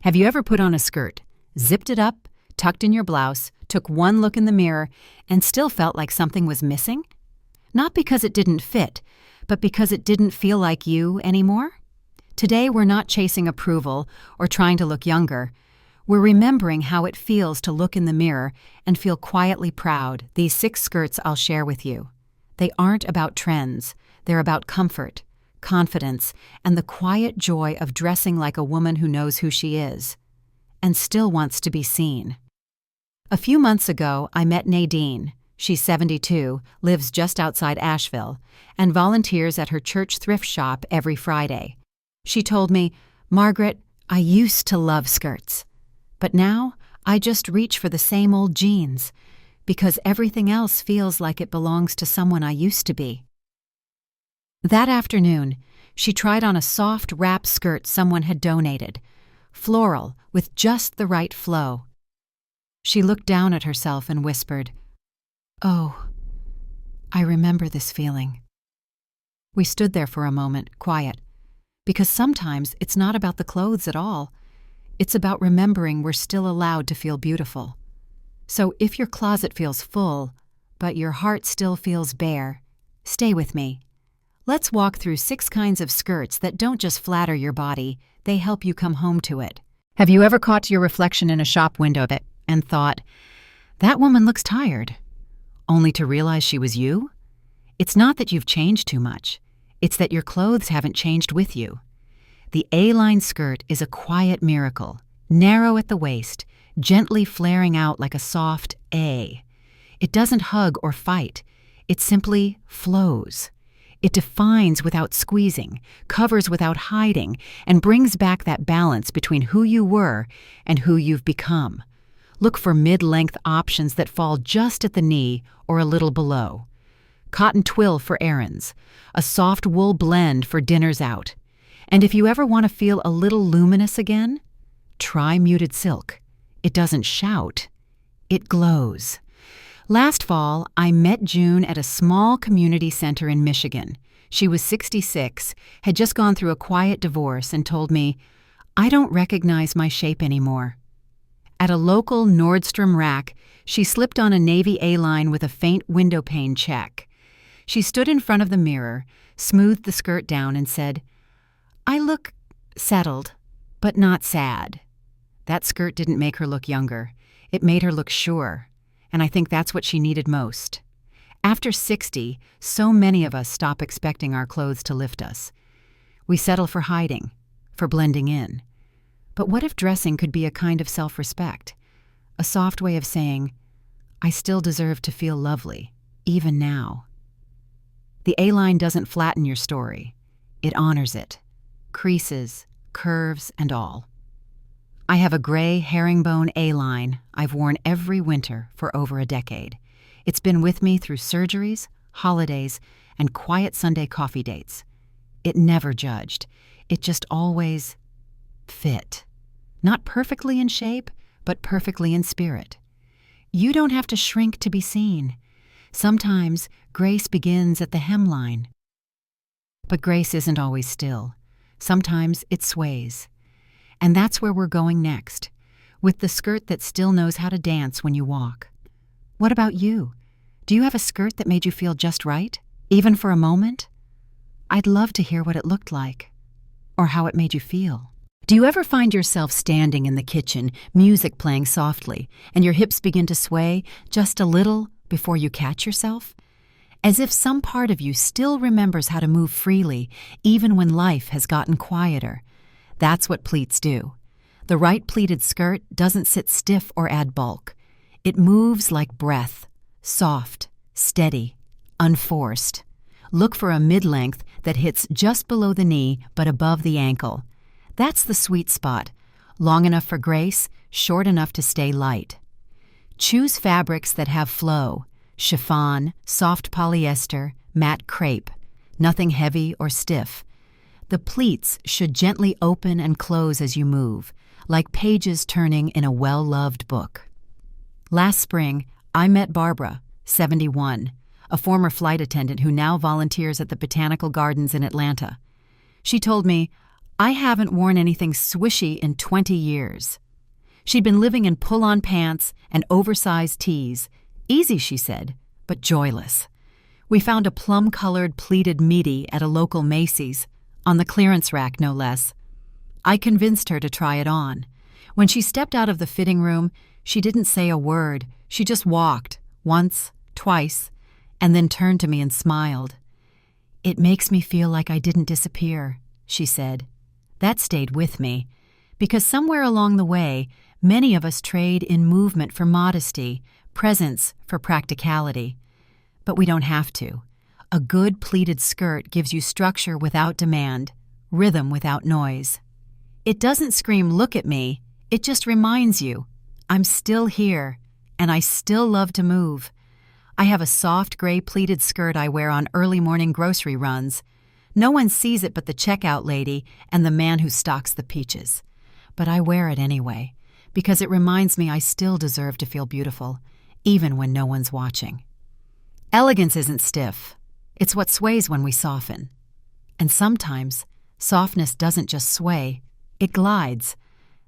Have you ever put on a skirt, zipped it up, tucked in your blouse, took one look in the mirror, and still felt like something was missing? Not because it didn't fit, but because it didn't feel like you anymore? Today we're not chasing approval or trying to look younger. We're remembering how it feels to look in the mirror and feel quietly proud. These 6 skirts I'll share with you. They aren't about trends. They're about comfort, confidence, and the quiet joy of dressing like a woman who knows who she is and still wants to be seen. A few months ago, I met Nadine. She's 72, lives just outside Asheville, and volunteers at her church thrift shop every Friday. She told me, "Margaret, I used to love skirts, but now I just reach for the same old jeans because everything else feels like it belongs to someone I used to be." That afternoon, she tried on a soft wrap skirt someone had donated, floral with just the right flow. She looked down at herself and whispered, "Oh, I remember this feeling." We stood there for a moment, quiet, because sometimes it's not about the clothes at all. It's about remembering we're still allowed to feel beautiful. So if your closet feels full, but your heart still feels bare, stay with me. Let's walk through 6 kinds of skirts that don't just flatter your body, they help you come home to it. Have you ever caught your reflection in a shop window and thought, "That woman looks tired," only to realize she was you? It's not that you've changed too much. It's that your clothes haven't changed with you. The A-line skirt is a quiet miracle, narrow at the waist, gently flaring out like a soft A. It doesn't hug or fight. It simply flows. It defines without squeezing, covers without hiding, and brings back that balance between who you were and who you've become. Look for mid-length options that fall just at the knee or a little below. Cotton twill for errands, a soft wool blend for dinners out. And if you ever want to feel a little luminous again, try muted silk. It doesn't shout, it glows. Last fall, I met June at a small community center in Michigan. She was 66, had just gone through a quiet divorce, and told me, "I don't recognize my shape anymore." At a local Nordstrom rack, she slipped on a navy A-line with a faint window pane check. She stood in front of the mirror, smoothed the skirt down, and said, "I look settled, but not sad." That skirt didn't make her look younger. It made her look sure. And I think that's what she needed most. After 60, so many of us stop expecting our clothes to lift us. We settle for hiding, for blending in. But what if dressing could be a kind of self-respect? A soft way of saying, "I still deserve to feel lovely, even now." The A-line doesn't flatten your story. It honors it. Creases, curves, and all. I have a gray herringbone A-line I've worn every winter for over a decade. It's been with me through surgeries, holidays, and quiet Sunday coffee dates. It never judged. It just always fit. Not perfectly in shape, but perfectly in spirit. You don't have to shrink to be seen. Sometimes grace begins at the hemline. But grace isn't always still. Sometimes it sways. And that's where we're going next, with the skirt that still knows how to dance when you walk. What about you? Do you have a skirt that made you feel just right, even for a moment? I'd love to hear what it looked like, or how it made you feel. Do you ever find yourself standing in the kitchen, music playing softly, and your hips begin to sway just a little before you catch yourself? As if some part of you still remembers how to move freely, even when life has gotten quieter. That's what pleats do. The right pleated skirt doesn't sit stiff or add bulk. It moves like breath, soft, steady, unforced. Look for a mid-length that hits just below the knee but above the ankle. That's the sweet spot, long enough for grace, short enough to stay light. Choose fabrics that have flow, chiffon, soft polyester, matte crepe, nothing heavy or stiff. The pleats should gently open and close as you move, like pages turning in a well-loved book. Last spring, I met Barbara, 71, a former flight attendant who now volunteers at the Botanical Gardens in Atlanta. She told me, I haven't worn anything swishy in 20 years. She'd been living in pull-on pants and oversized tees. Easy, she said, but joyless. We found a plum-colored pleated midi at a local Macy's, on the clearance rack no less. I convinced her to try it on. When she stepped out of the fitting room, she didn't say a word. She just walked, once, twice, and then turned to me and smiled. "It makes me feel like I didn't disappear," she said. That stayed with me, because somewhere along the way, many of us trade in movement for modesty, presence for practicality. But we don't have to. A good pleated skirt gives you structure without demand, rhythm without noise. It doesn't scream, "Look at me," it just reminds you, I'm still here, and I still love to move. I have a soft gray pleated skirt I wear on early morning grocery runs. No one sees it but the checkout lady and the man who stocks the peaches. But I wear it anyway, because it reminds me I still deserve to feel beautiful, even when no one's watching. Elegance isn't stiff. It's what sways when we soften. And sometimes, softness doesn't just sway, it glides.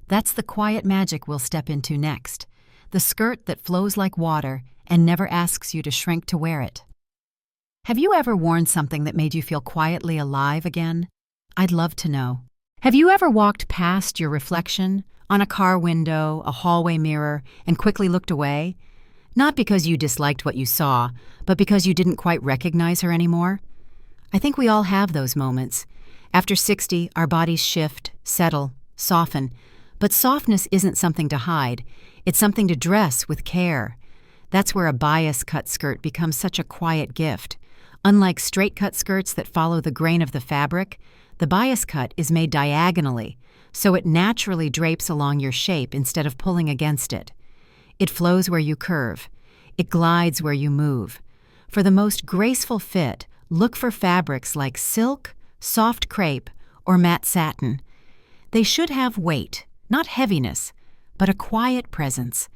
That's the quiet magic we'll step into next. The skirt that flows like water and never asks you to shrink to wear it. Have you ever worn something that made you feel quietly alive again? I'd love to know. Have you ever walked past your reflection on a car window, a hallway mirror, and quickly looked away? Not because you disliked what you saw, but because you didn't quite recognize her anymore? I think we all have those moments. After 60, our bodies shift, settle, soften. But softness isn't something to hide. It's something to dress with care. That's where a bias-cut skirt becomes such a quiet gift. Unlike straight-cut skirts that follow the grain of the fabric, the bias cut is made diagonally, so it naturally drapes along your shape instead of pulling against it. It flows where you curve. It glides where you move. For the most graceful fit, look for fabrics like silk, soft crepe, or matte satin. They should have weight, not heaviness, but a quiet presence.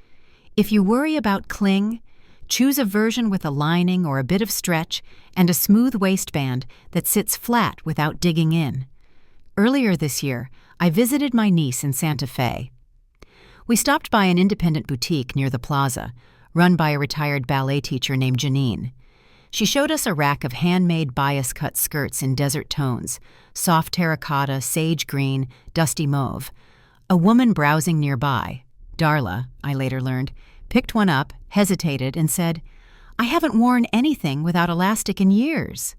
If you worry about cling, choose a version with a lining or a bit of stretch and a smooth waistband that sits flat without digging in. Earlier this year, I visited my niece in Santa Fe. We stopped by an independent boutique near the plaza, run by a retired ballet teacher named Janine. She showed us a rack of handmade bias-cut skirts in desert tones, soft terracotta, sage green, dusty mauve. A woman browsing nearby, Darla, I later learned, picked one up, hesitated, and said, "I haven't worn anything without elastic in years."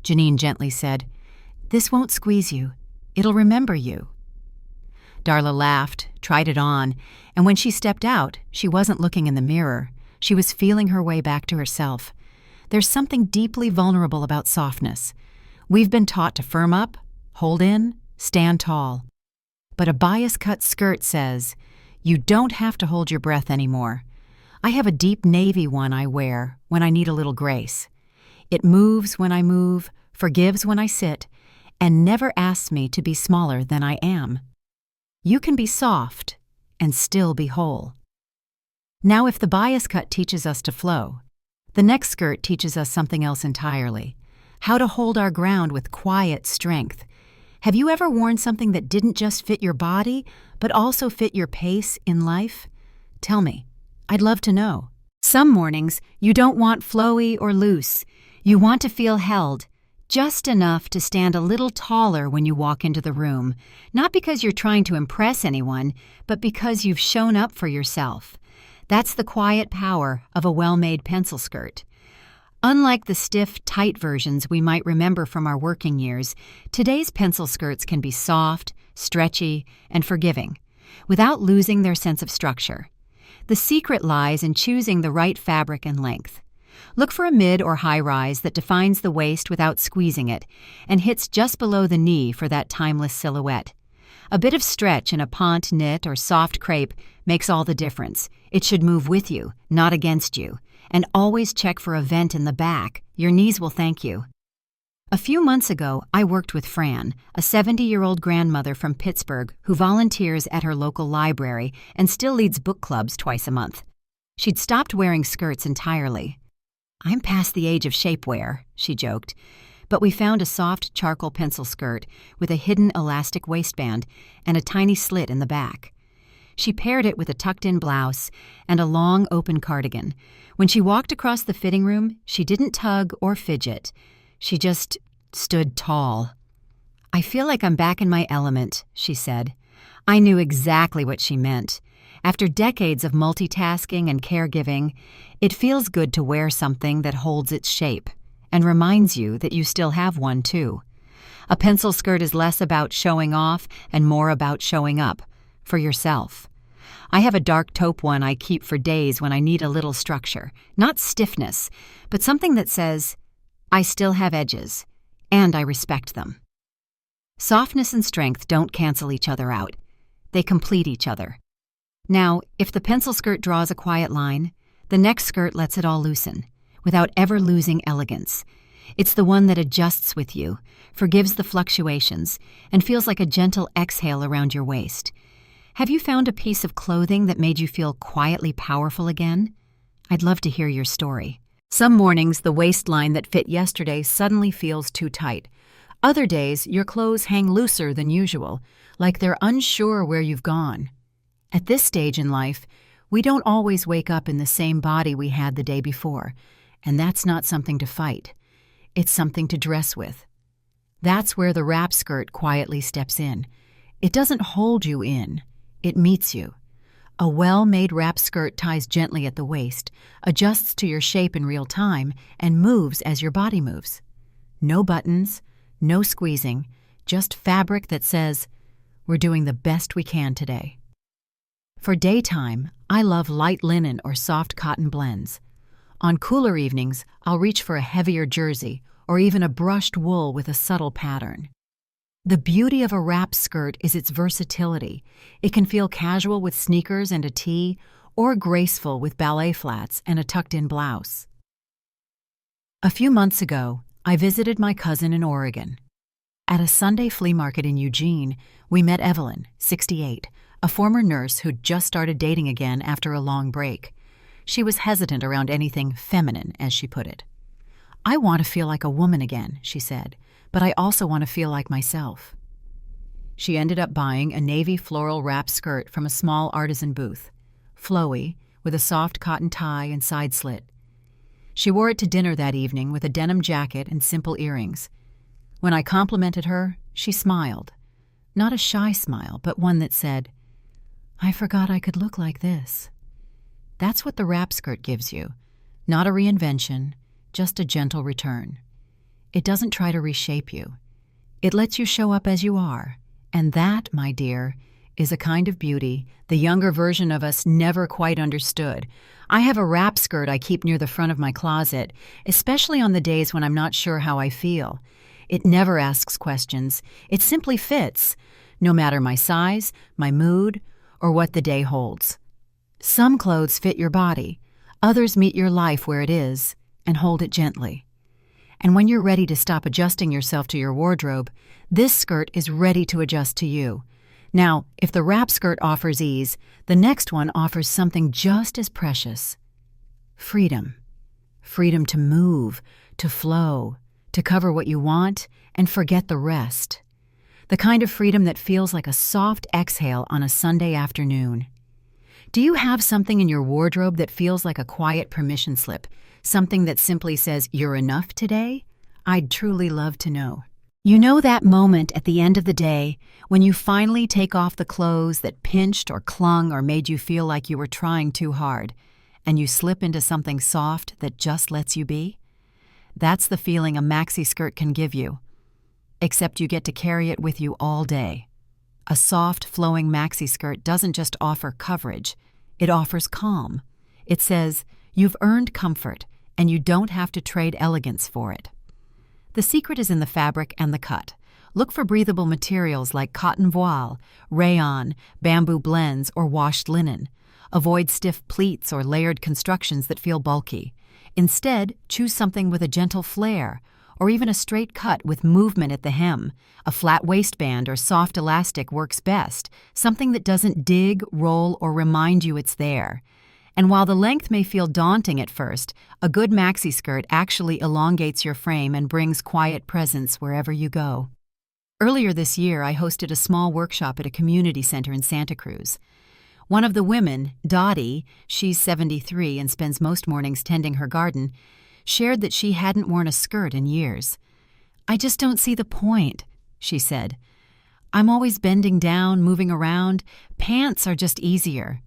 Janine gently said, "This won't squeeze you. It'll remember you." Darla laughed, tried it on, and when she stepped out, she wasn't looking in the mirror. She was feeling her way back to herself. There's something deeply vulnerable about softness. We've been taught to firm up, hold in, stand tall. But a bias-cut skirt says, you don't have to hold your breath anymore. I have a deep navy one I wear when I need a little grace. It moves when I move, forgives when I sit, and never asks me to be smaller than I am. You can be soft and still be whole. Now, if the bias cut teaches us to flow, the next skirt teaches us something else entirely, how to hold our ground with quiet strength. Have you ever worn something that didn't just fit your body, but also fit your pace in life? Tell me. I'd love to know. Some mornings, you don't want flowy or loose. You want to feel held, just enough to stand a little taller when you walk into the room, not because you're trying to impress anyone, but because you've shown up for yourself. That's the quiet power of a well-made pencil skirt. Unlike the stiff, tight versions we might remember from our working years, today's pencil skirts can be soft, stretchy, and forgiving, without losing their sense of structure. The secret lies in choosing the right fabric and length. Look for a mid or high rise that defines the waist without squeezing it and hits just below the knee for that timeless silhouette. A bit of stretch in a pont knit or soft crepe makes all the difference. It should move with you, not against you. And always check for a vent in the back. Your knees will thank you. A few months ago, I worked with Fran, a 70-year-old grandmother from Pittsburgh who volunteers at her local library and still leads book clubs twice a month. She'd stopped wearing skirts entirely. "I'm past the age of shapewear," she joked. but we found a soft charcoal pencil skirt with a hidden elastic waistband and a tiny slit in the back. She paired it with a tucked-in blouse and a long, open cardigan. When she walked across the fitting room, she didn't tug or fidget. She just stood tall. "I feel like I'm back in my element," she said. I knew exactly what she meant. After decades of multitasking and caregiving, it feels good to wear something that holds its shape and reminds you that you still have one, too. A pencil skirt is less about showing off and more about showing up for yourself. I have a dark taupe one I keep for days when I need a little structure, not stiffness, but something that says, I still have edges, and I respect them. Softness and strength don't cancel each other out. They complete each other. Now, if the pencil skirt draws a quiet line, the next skirt lets it all loosen, without ever losing elegance. It's the one that adjusts with you, forgives the fluctuations, and feels like a gentle exhale around your waist. Have you found a piece of clothing that made you feel quietly powerful again? I'd love to hear your story. Some mornings, the waistline that fit yesterday suddenly feels too tight. Other days, your clothes hang looser than usual, like they're unsure where you've gone. At this stage in life, we don't always wake up in the same body we had the day before, and that's not something to fight. It's something to dress with. That's where the wrap skirt quietly steps in. It doesn't hold you in. It meets you. A well-made wrap skirt ties gently at the waist, adjusts to your shape in real time, and moves as your body moves. No buttons, no squeezing, just fabric that says, we're doing the best we can today. For daytime, I love light linen or soft cotton blends. On cooler evenings, I'll reach for a heavier jersey or even a brushed wool with a subtle pattern. The beauty of a wrap skirt is its versatility. It can feel casual with sneakers and a tee, or graceful with ballet flats and a tucked-in blouse. A few months ago, I visited my cousin in Oregon. At a Sunday flea market in Eugene, we met Evelyn, 68, a former nurse who'd just started dating again after a long break. She was hesitant around anything feminine, as she put it. "I want to feel like a woman again," she said, "but I also want to feel like myself." She ended up buying a navy floral wrap skirt from a small artisan booth, flowy, with a soft cotton tie and side slit. She wore it to dinner that evening with a denim jacket and simple earrings. When I complimented her, she smiled. Not a shy smile, but one that said, "I forgot I could look like this." That's what the wrap skirt gives you. Not a reinvention, just a gentle return. It doesn't try to reshape you. It lets you show up as you are. And that, my dear, is a kind of beauty the younger version of us never quite understood. I have a wrap skirt I keep near the front of my closet, especially on the days when I'm not sure how I feel. It never asks questions. It simply fits, no matter my size, my mood, or what the day holds. Some clothes fit your body. Others meet your life where it is and hold it gently. And when you're ready to stop adjusting yourself to your wardrobe, this skirt is ready to adjust to you. Now, if the wrap skirt offers ease, the next one offers something just as precious. Freedom. Freedom to move, to flow, to cover what you want and forget the rest. The kind of freedom that feels like a soft exhale on a Sunday afternoon. Do you have something in your wardrobe that feels like a quiet permission slip? Something that simply says, "You're enough today"? I'd truly love to know. You know that moment at the end of the day when you finally take off the clothes that pinched or clung or made you feel like you were trying too hard, and you slip into something soft that just lets you be? That's the feeling a maxi skirt can give you, except you get to carry it with you all day. A soft, flowing maxi skirt doesn't just offer coverage, it offers calm. It says, you've earned comfort, and you don't have to trade elegance for it. The secret is in the fabric and the cut. Look for breathable materials like cotton voile, rayon, bamboo blends, or washed linen. Avoid stiff pleats or layered constructions that feel bulky. Instead, choose something with a gentle flare, or even a straight cut with movement at the hem. A flat waistband or soft elastic works best, something that doesn't dig, roll, or remind you it's there. And while the length may feel daunting at first, a good maxi skirt actually elongates your frame and brings quiet presence wherever you go. Earlier this year, I hosted a small workshop at a community center in Santa Cruz. One of the women, Dottie, she's 73 and spends most mornings tending her garden, shared that she hadn't worn a skirt in years. "I just don't see the point," she said. "I'm always bending down, moving around. Pants are just easier."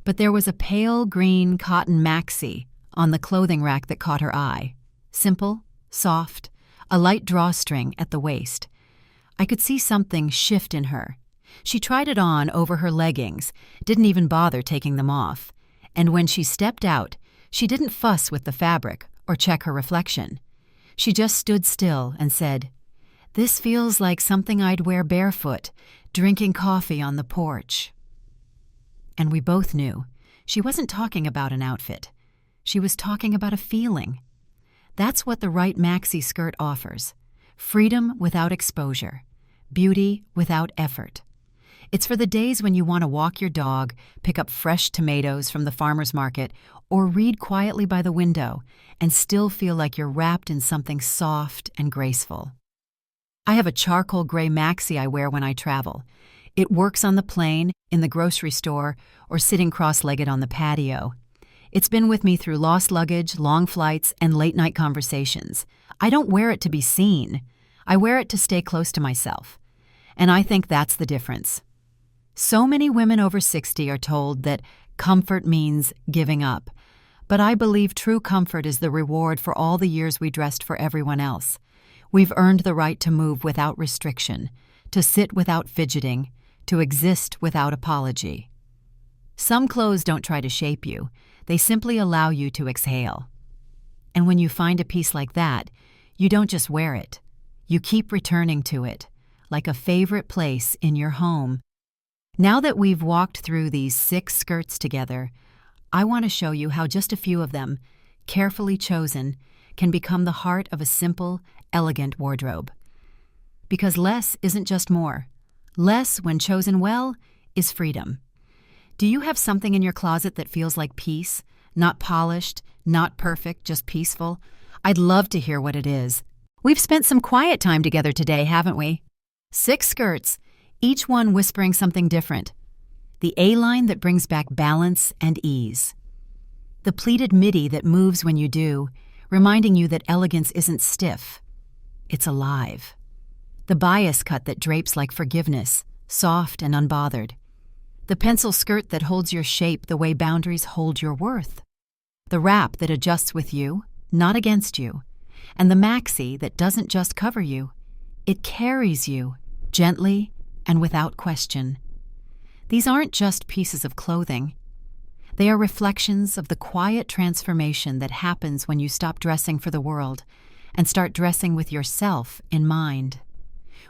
But there was a pale green cotton maxi on the clothing rack that caught her eye. Simple, soft, a light drawstring at the waist. I could see something shift in her. She tried it on over her leggings, didn't even bother taking them off. And when she stepped out, she didn't fuss with the fabric or check her reflection. She just stood still and said, "This feels like something I'd wear barefoot, drinking coffee on the porch." And we both knew she wasn't talking about an outfit. She was talking about a feeling. That's what the right maxi skirt offers: freedom without exposure, beauty without effort. It's for the days when you want to walk your dog, pick up fresh tomatoes from the farmer's market, or read quietly by the window and still feel like you're wrapped in something soft and graceful. I have a charcoal gray maxi I wear when I travel. It works on the plane, in the grocery store, or sitting cross-legged on the patio. It's been with me through lost luggage, long flights, and late-night conversations. I don't wear it to be seen. I wear it to stay close to myself. And I think that's the difference. So many women over 60 are told that comfort means giving up. But I believe true comfort is the reward for all the years we dressed for everyone else. We've earned the right to move without restriction, to sit without fidgeting, to exist without apology. Some clothes don't try to shape you. They simply allow you to exhale. And when you find a piece like that, you don't just wear it. You keep returning to it, like a favorite place in your home. Now that we've walked through these 6 skirts together, I want to show you how just a few of them, carefully chosen, can become the heart of a simple, elegant wardrobe. Because less isn't just more. Less, when chosen well, is freedom. Do you have something in your closet that feels like peace? Not polished, not perfect, just peaceful? I'd love to hear what it is. We've spent some quiet time together today, haven't we? 6 skirts, each one whispering something different. The A-line that brings back balance and ease. The pleated midi that moves when you do, reminding you that elegance isn't stiff. It's alive. The bias cut that drapes like forgiveness, soft and unbothered. The pencil skirt that holds your shape the way boundaries hold your worth. The wrap that adjusts with you, not against you. And the maxi that doesn't just cover you. It carries you, gently and without question. These aren't just pieces of clothing. They are reflections of the quiet transformation that happens when you stop dressing for the world and start dressing with yourself in mind.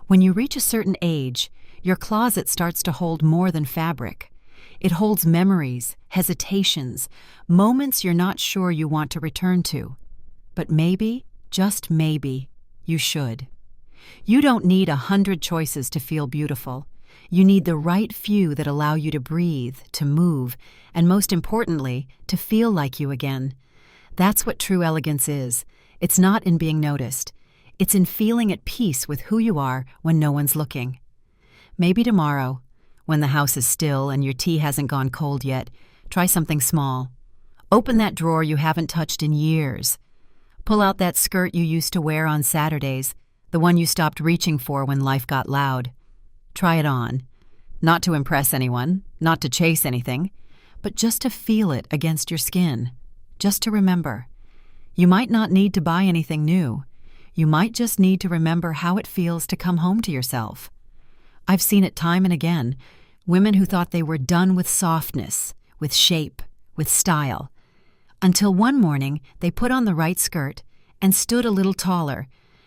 When you reach a certain age, your closet starts to hold more than fabric. It holds memories, hesitations, moments you're not sure you want to return to. But maybe, just maybe, you should. You don't need 100 choices to feel beautiful. You need the right few that allow you to breathe, to move, and most importantly, to feel like you again. That's what true elegance is. It's not in being noticed. It's in feeling at peace with who you are when no one's looking. Maybe tomorrow, when the house is still and your tea hasn't gone cold yet, try something small. Open that drawer you haven't touched in years. Pull out that skirt you used to wear on Saturdays, the one you stopped reaching for when life got loud. Try it on. Not to impress anyone, not to chase anything, but just to feel it against your skin. Just to remember. You might not need to buy anything new. You might just need to remember how it feels to come home to yourself. I've seen it time and again. Women who thought they were done with softness, with shape, with style. Until one morning, they put on the right skirt and stood a little taller,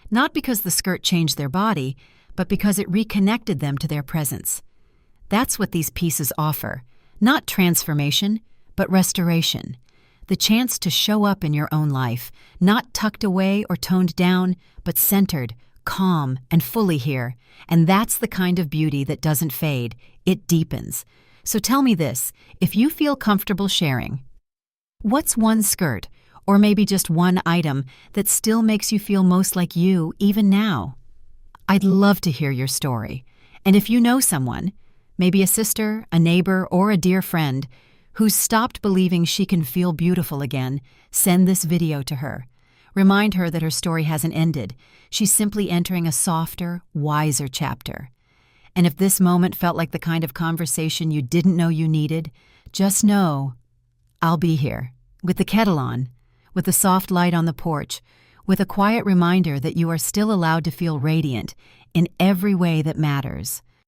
not because the skirt changed their body, but because it reconnected them to their presence. That's what these pieces offer. Not transformation, but restoration. The chance to show up in your own life, not tucked away or toned down, but centered, calm, and fully here. And that's the kind of beauty that doesn't fade. It deepens. So tell me this, if you feel comfortable sharing, what's one skirt, or maybe just one item, that still makes you feel most like you, even now? I'd love to hear your story. And if you know someone, maybe a sister, a neighbor, or a dear friend, who's stopped believing she can feel beautiful again, send this video to her. Remind her that her story hasn't ended. She's simply entering a softer, wiser chapter. And if this moment felt like the kind of conversation you didn't know you needed, just know I'll be here, with the kettle on, with the soft light on the porch, with a quiet reminder that you are still allowed to feel radiant in every way that matters.